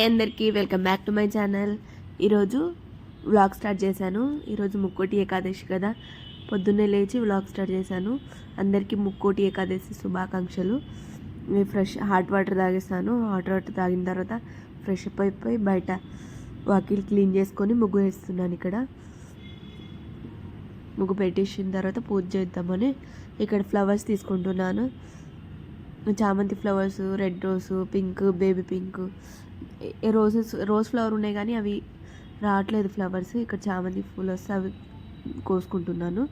అందరికీ welcome back to my channel. ఈరోజు vlog start చేశాను. ఈరోజు ముక్కోటి ఏకాదశి కదా, పొద్దున్నే లేచి వ్లాగ్ స్టార్ట్ చేశాను. అందరికీ ముక్కోటి ఏకాదశి శుభాకాంక్షలు. ఫ్రెష్ హాట్ వాటర్ తాగేస్తాను. హాట్ వాటర్ తాగిన తర్వాత ఫ్రెష్ అప్ అయిపోయి బయట వాకిల్ క్లీన్ చేసుకొని ముగ్గు వేస్తున్నాను. ఇక్కడ ముగ్గు పెట్టేసిన తర్వాత పూజ చేద్దామని ఇక్కడ ఫ్లవర్స్ తీసుకుంటున్నాను. చామంతి flowers, red rose, pink, baby pink, rose flower ఉన్నాయి కానీ అవి రావట్లేదు ఫ్లవర్స్. ఇక్కడ చామంతి పూలు వస్తే అవి కోసుకుంటున్నాను.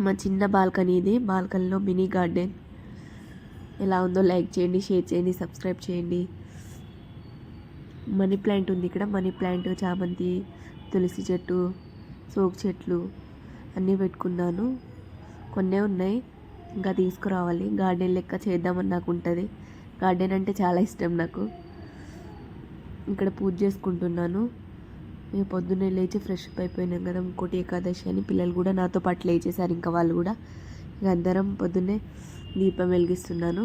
మా చిన్న బాల్కనీ ఇది. బాల్కనీలో మినీ గార్డెన్ ఎలా ఉందో లైక్ చేయండి, షేర్ చేయండి, సబ్స్క్రైబ్ చేయండి. మనీ ప్లాంట్ ఉంది ఇక్కడ. మనీ ప్లాంట్, చామంతి, తులసి చెట్టు, సోకు చెట్లు అన్నీ పెట్టుకున్నాను. కొన్నే ఉన్నాయి, ఇంకా తీసుకురావాలి. గార్డెన్ లెక్క చేద్దామని నాకు ఉంటుంది. గార్డెన్ అంటే చాలా ఇష్టం నాకు. ఇక్కడ పూజ చేసుకుంటున్నాను. మేము పొద్దున్నే లేచి ఫ్రెష్ అప్ అయిపోయినాం కదా, ఇంకోటి ఏకాదశి అని పిల్లలు కూడా నాతో పాటు లేచేశారు. ఇంకా వాళ్ళు కూడా ఇక అందరం పొద్దున్నే దీపం వెలిగిస్తున్నాను.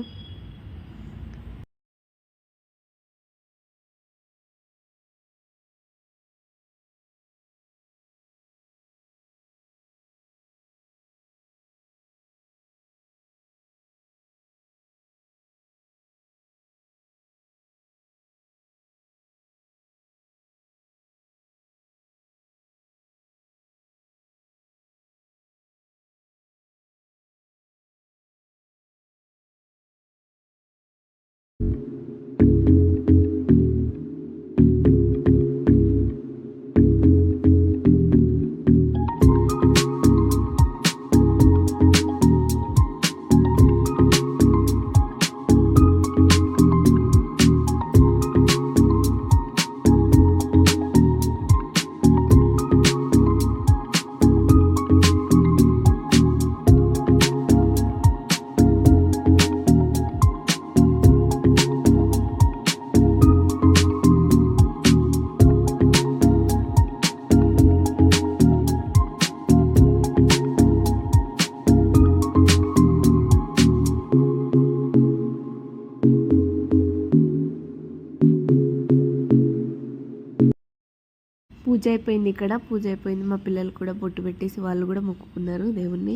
పూజ అయిపోయింది. ఇక్కడ పూజ అయిపోయింది. మా పిల్లలు కూడా బొట్టు పెట్టేసి వాళ్ళు కూడా మొక్కుకున్నారు దేవుణ్ణి.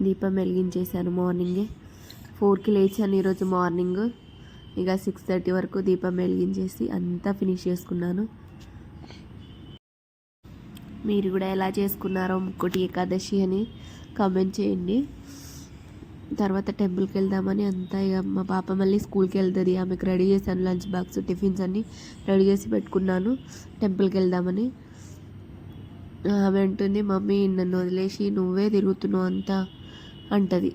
దీపం వెలిగించేసాను. మార్నింగే 4కి లేచాను ఈరోజు మార్నింగ్. ఇక 6:30 వరకు దీపం వెలిగించేసి అంతా ఫినిష్ చేసుకున్నాను. మీరు కూడా ఎలా చేసుకున్నారో ముక్కోటి ఏకాదశి అని కామెంట్ చేయండి. తర్వాత టెంపుల్కి వెళ్దామని అంతా ఇక మా పాప మళ్ళీ స్కూల్కి వెళ్తుంది. ఆమెకు రెడీ చేశాను, లంచ్ బాక్స్, టిఫిన్స్ అన్నీ రెడీ చేసి పెట్టుకున్నాను టెంపుల్కి వెళ్దామని. ఆమె అంటుంది, మమ్మీ నన్ను వదిలేసి నువ్వే తిరుగుతున్నావు అంతా అంటది.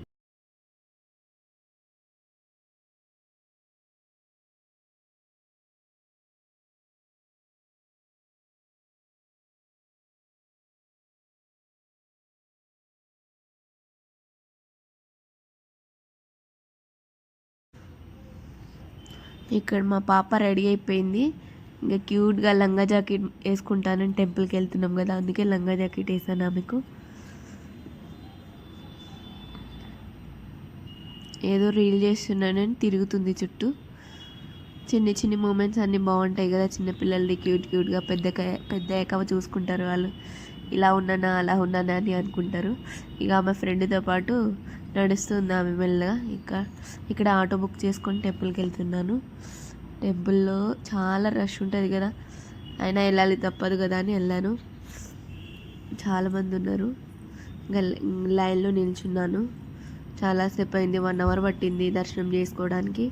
ఇక్కడ మా పాప రెడీ అయిపోయింది. ఇంకా క్యూట్గా లంగా జాకెట్ వేసుకుంటానని టెంపుల్కి వెళ్తున్నాం కదా, అందుకే లంగా జాకెట్ వేసాను ఆమెకు. ఏదో రీల్ చేస్తున్నానని తిరుగుతుంది చుట్టూ. చిన్ని చిన్ని మూమెంట్స్ అన్నీ బాగుంటాయి కదా చిన్నపిల్లలది. క్యూట్గా పెద్ద చూసుకుంటారు వాళ్ళు. ఇలా ఉన్నానా అలా ఉన్నానా అని అనుకుంటారు. ఇక ఆమె ఫ్రెండ్తో పాటు నడుస్తుంది ఆమె మెల్లగా. ఇక్కడ ఆటో బుక్ చేసుకొని టెంపుల్కి వెళ్తున్నాను. టెంపుల్లో చాలా రష్ ఉంటుంది కదా, అయినా వెళ్ళాలి తప్పదు కదా అని వెళ్ళాను. చాలామంది ఉన్నారు. లైన్లో నిల్చున్నాను. చాలాసేపు అయింది, 1 అవర్ పట్టింది దర్శనం చేసుకోవడానికి.